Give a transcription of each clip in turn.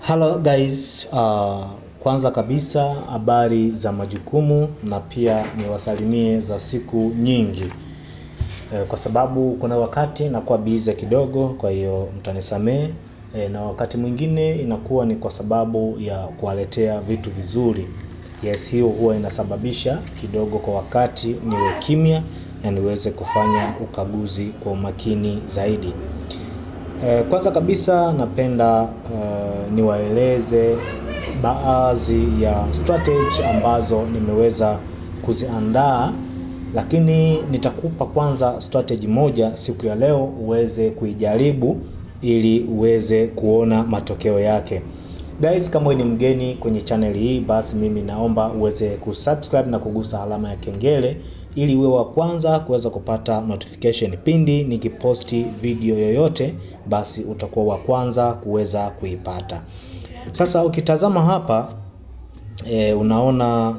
Hello guys, kwanza kabisa habari za majukumu na pia niwasalimie za siku nyingi. Kwa sababu kuna wakati nakuwa busy kidogo, kwa hiyo mtanisamee, na wakati mwingine inakuwa ni kwa sababu ya kuwaletea vitu vizuri. Yes, hiyo huwa inasababisha kidogo kwa wakati niwe kimya na niweze kufanya ukaguzi kwa umakini zaidi. Kwanza kabisa napenda niwaeleze baadhi ya strategy ambazo nimeweza kuziandaa, lakini nitakupa kwanza strategy moja siku ya leo uweze kuijaribu ili uweze kuona matokeo yake. Guys, kama ni mgeni kwenye channel hii, basi mimi naomba uweze kusubscribe na kugusa alama ya kengele ili uwe wa kwanza kuweza kupata notification pindi nikiposti video yoyote, basi utakuwa wa kwanza kuweza kuipata. Sasa ukitazama hapa unaona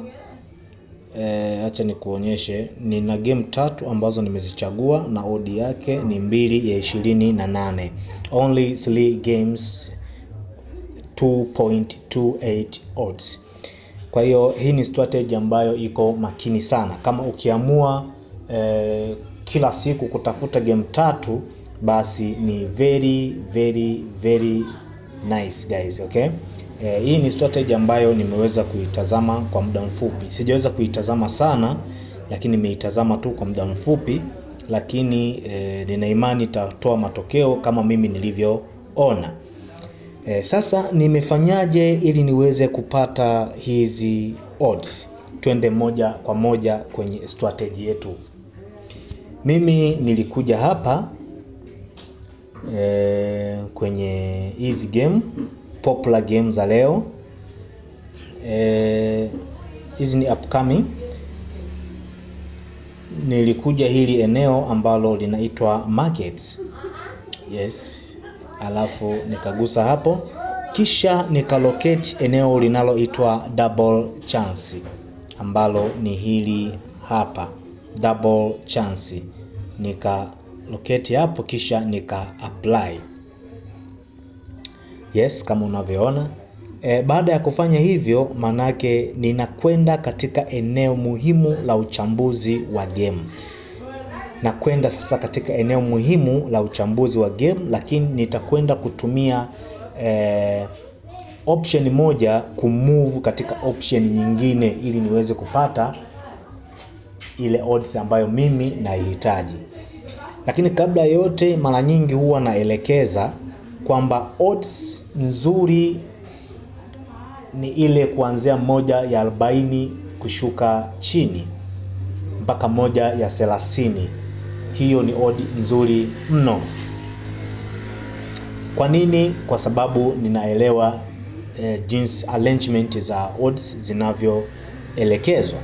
acha nikuonyeshe, nina game 3 ambazo nimezichagua na odd yake ni 2 ya 28. Only 3 games 2.28 odds. Kwa hiyo hii ni strategy ambayo iko makini sana. Kama ukiamua kila siku kutafuta game 3, basi ni very nice guys, okay? Hii ni strategy ambayo nimeweza kuitazama kwa muda mfupi. Sijaweza kuitazama sana, lakini nimeitazama tu kwa muda mfupi, lakini nina imani itatoa matokeo kama mimi nilivyoona. Sasa nimefanyaje ili niweze kupata hizi odds? Twende moja kwa moja kwenye strategy yetu. Mimi nilikuja hapa kwenye hizi game, popular games za leo. Hizi ni upcoming. Nilikuja hili eneo ambalo linaitwa markets. Yes. Alafu nikagusa hapo, kisha nikalocate eneo linaloitwa double chance, ambalo ni hili hapa, double chance. Nikalocate hapo, kisha nika apply. Yes, kama unavyoona. Baada ya kufanya hivyo, manake ninakwenda katika eneo muhimu la uchambuzi wa game. Na kwenda sasa katika eneo muhimu la uchambuzi wa game, lakini nitakwenda kutumia option moja kumove katika option nyingine ili niweze kupata ile odds ambayo mimi naihitaji. Lakini kabla yote, mara nyingi huwa naelekeza kwamba odds nzuri ni ile kuanzia 1 ya 40 kushuka chini mpaka 1 ya 30. Hiyo ni odd nzuri mno. Kwa nini? Kwa sababu ninaelewa jinsi arrangement za odds zinavyoelekezwa.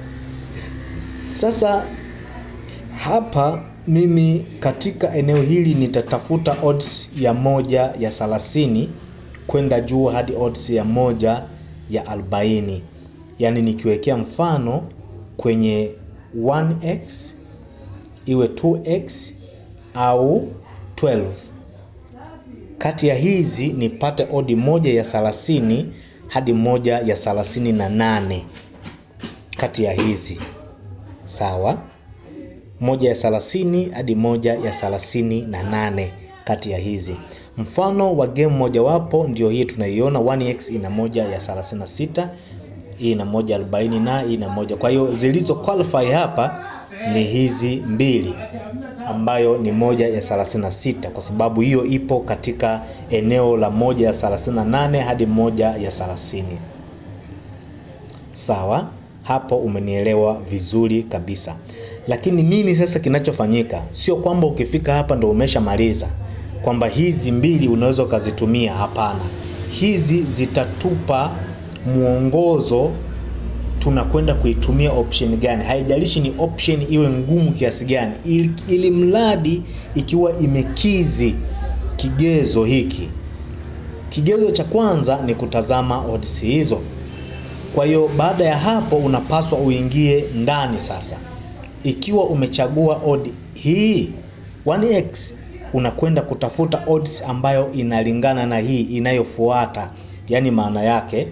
Sasa hapa mimi katika eneo hili nitatafuta odds ya 1 ya 30 kwenda juu hadi odds ya 1 ya 40. Yaani nikiwekea mfano kwenye 1x iwe 2x au 12. Kati ya hizi nipate odi 1 ya 30 hadi 1 ya 38. Kati ya hizi. Sawa? 1 ya 30 hadi 1 ya 38 kati ya hizi. Mfano wa game moja wapo ndio hii tunaiona, 1x ina 1 ya 36, hii ina 1 ya 40 na hii ina 1. Kwa hiyo zilizo qualify hapa ni hizi mbili, ambayo ni 1 ya 36, kwa sababu hiyo ipo katika eneo la 1 ya 38 hadi 1 ya 30. Sawa? Hapo umenielewa vizuri kabisa. Lakini mimi sasa kinachofanyika sio kwamba ukifika hapa ndo umeshamaliza, kwamba hizi mbili unaweza ukazitumia. Hapana. Hizi zitatupa muongozo tunakwenda kuitumia option gani. Haijalishi ni option iwe ngumu kiasi gani, ili mradi ikiwa imekizi kigezo hiki. Kigezo cha kwanza ni kutazama odds hizo. Kwa hiyo baada ya hapo unapaswa uingie ndani sasa. Ikiwa umechagua odd hii 1x, unakwenda kutafuta odds ambayo inalingana na hii inayofuata Yani maana yake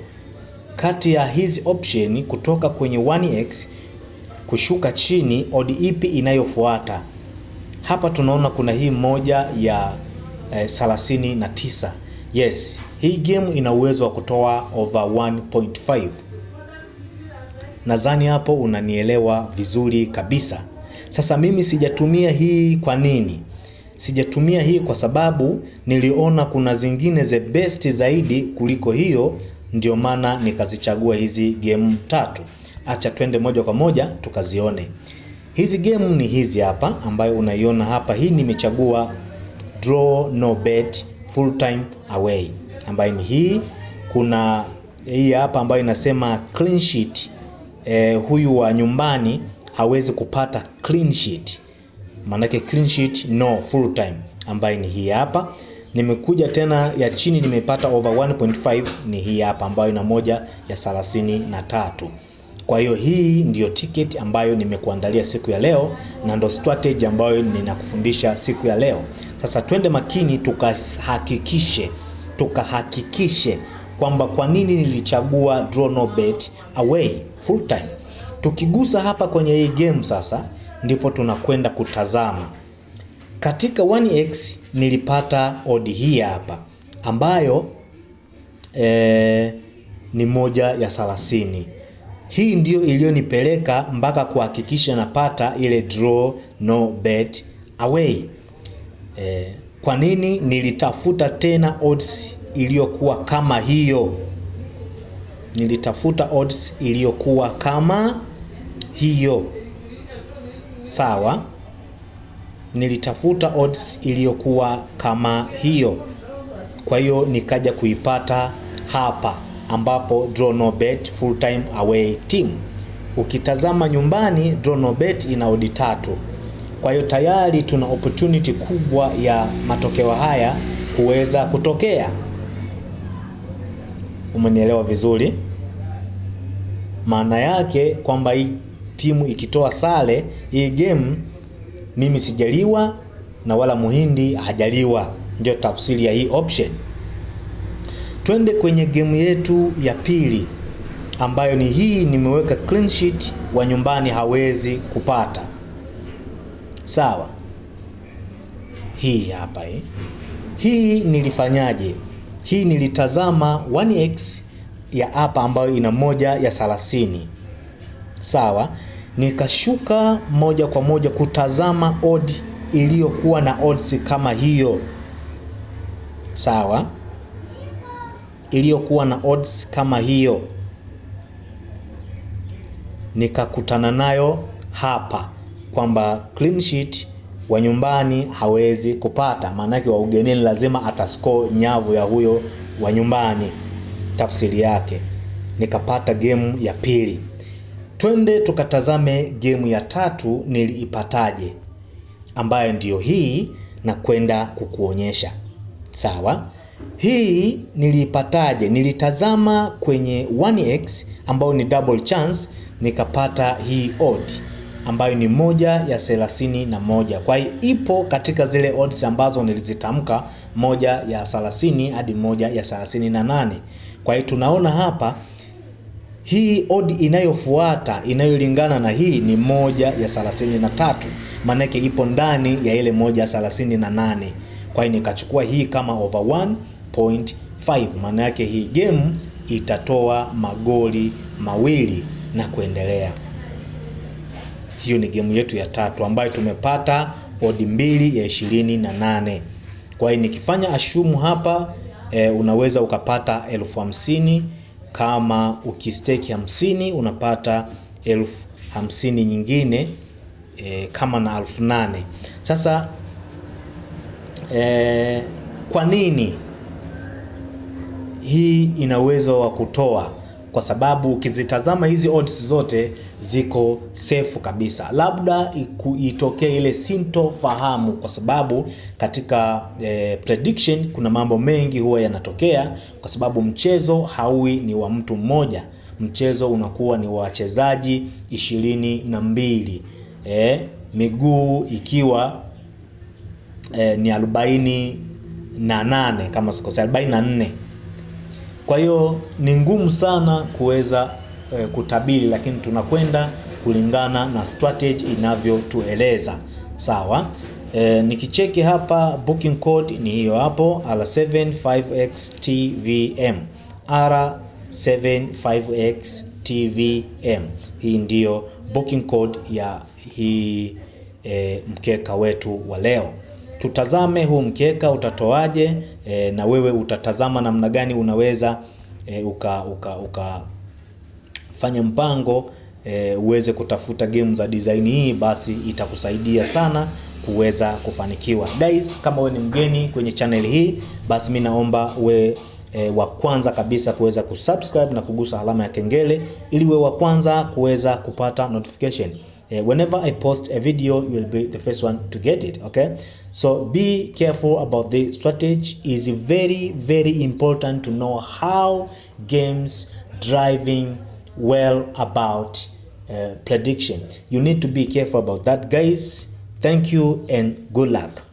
kati ya hizi option kutoka kwenye 1x kushuka chini, odd ipi inayofuata? Hapa tunaona kuna hii moja ya 39. Yes, hii game ina uwezo wa kutoa over 1.5. Nadhani hapo unanielewa vizuri kabisa. Sasa mimi sijatumia hii. Kwa nini sijatumia hii? Kwa sababu niliona kuna zingine the best zaidi kuliko hiyo, ndio maana nikazichagua hizi game 3. Acha twende moja kwa moja tukazione. Hizi game ni hizi hapa ambayo unaiona hapa. Hii nimechagua draw no bet full time away, ambayo ni hii. Kuna hii hapa ambayo inasema clean sheet. Huyu wa nyumbani hawezi kupata clean sheet, manake clean sheet no full time, ambayo ni hii hapa. Nimekuja tena ya chini nimepata over 1.5, ni hii hapa ambayo ina moja ya 33. Kwa hiyo hii ndiyo ticket ambayo nimekuandalia siku ya leo, na ndo strategy ambayo ninakufundisha siku ya leo. Sasa twende makini tukahakikishe kwamba kwa nini nilichagua draw no bet away full time. Tukigusa hapa kwenye hii game sasa, ndipo tunakwenda kutazama. Katika 1x nilipata odd hii hapa ambayo ni moja ya 30. Hii ndio iliyonipeleka mpaka kuhakikisha napata ile draw no bet away. Kwa nini nilitafuta tena odds iliyokuwa kama hiyo? Nilitafuta odds iliyokuwa kama hiyo. Sawa? Nilitafuta odds iliyokuwa kama hiyo. Kwa hiyo nikaja kuipata hapa ambapo draw no bet full time away team. Ukitazama nyumbani draw no bet ina odd 3. Kwa hiyo tayari tuna opportunity kubwa ya matokeo haya kuweza kutokea. Umenielewa vizuri? Maana yake kwamba hii timu ikitoa sare hii game, mimi sijaliwa na wala Muhindi hajaliwa. Ndio tafsiri ya hii option. Twende kwenye game yetu ya pili ambayo ni hii. Nimeweka clean sheet, wa nyumbani hawezi kupata. Sawa? Hii hapa hii. Hii nilifanyaje? Hii nilitazama 1x ya hapa ambayo ina moja ya 30. Sawa? Nikashuka moja kwa moja kutazama odd iliyokuwa na odds kama hiyo. Sawa? Iliyokuwa na odds kama hiyo. Nikakutana nayo hapa kwamba clean sheet wa nyumbani hawezi kupata. Maana yake wa ugenini lazima atascore nyavu ya huyo wa nyumbani. Tafsiri yake. Nikapata game ya pili. Twende tukatazame game ya 3 niliipataje, ambayo ndiyo hii na kwenda kukuonyesha. Sawa? Hii niliipataje? Nilitazama kwenye 1x ambayo ni double chance, nikapata hii odd ambayo ni moja ya 31. Kwa hiyo ipo katika zile odds ambazo nilizitamka, moja ya 30 hadi moja ya 38. Kwa hiyo tunaona hapa hii odd inayofuata inayolingana na hii ni moja ya 33. Maana yake ipo ndani ya ile moja ya 38. Kwa hiyo nikachukua hii kama over 1.5. Maana yake hii game itatoa magoli 2 na kuendelea. Hiyo ni game yetu ya 3 ambayo tumepata odd 2 ya 28. Kwa hiyo nikifanya assume hapa unaweza ukapata 50,000. Kama ukistake 50 unapata 50,000 nyingine kama na 8,000. Sasa kwa nini hii ina uwezo wa kutoa? Kwa sababu ukizitazama hizi odds zote ziko safe kabisa. Labda itokee ile sintofahamu, kwa sababu katika prediction kuna mambo mengi huwa yanatokea, kwa sababu mchezo haui ni wa mtu mmoja. Mchezo unakuwa ni wa wachezaji 22. Miguu ikiwa ni 48 kama sikose 44. Kwa hiyo ni ngumu sana kuweza kutabiri, lakini tunakwenda kulingana na strategy inavyotueleza. Sawa? Nikicheki hapa booking code ni hiyo hapo, R75XTVM. R75XTVM. Hii ndiyo booking code ya hii mkeka wetu wa leo. Tutazame huu mkeka utatoaje, na wewe utatazama namna gani unaweza fanya mpango uweze kutafuta game za design hii, basi itakusaidia sana kuweza kufanikiwa. Guys, kama wewe ni mgeni kwenye channel hii, basi mimi naomba we wa kwanza kabisa kuweza kusubscribe na kugusa alama ya kengele ili we wa kwanza kuweza kupata notification. Whenever I post a video, you will be the first one to get it. Okay, so be careful about the strategy. Is very, very important to know how games driving well about prediction. You need to be careful about that, guys. Thank you and good luck.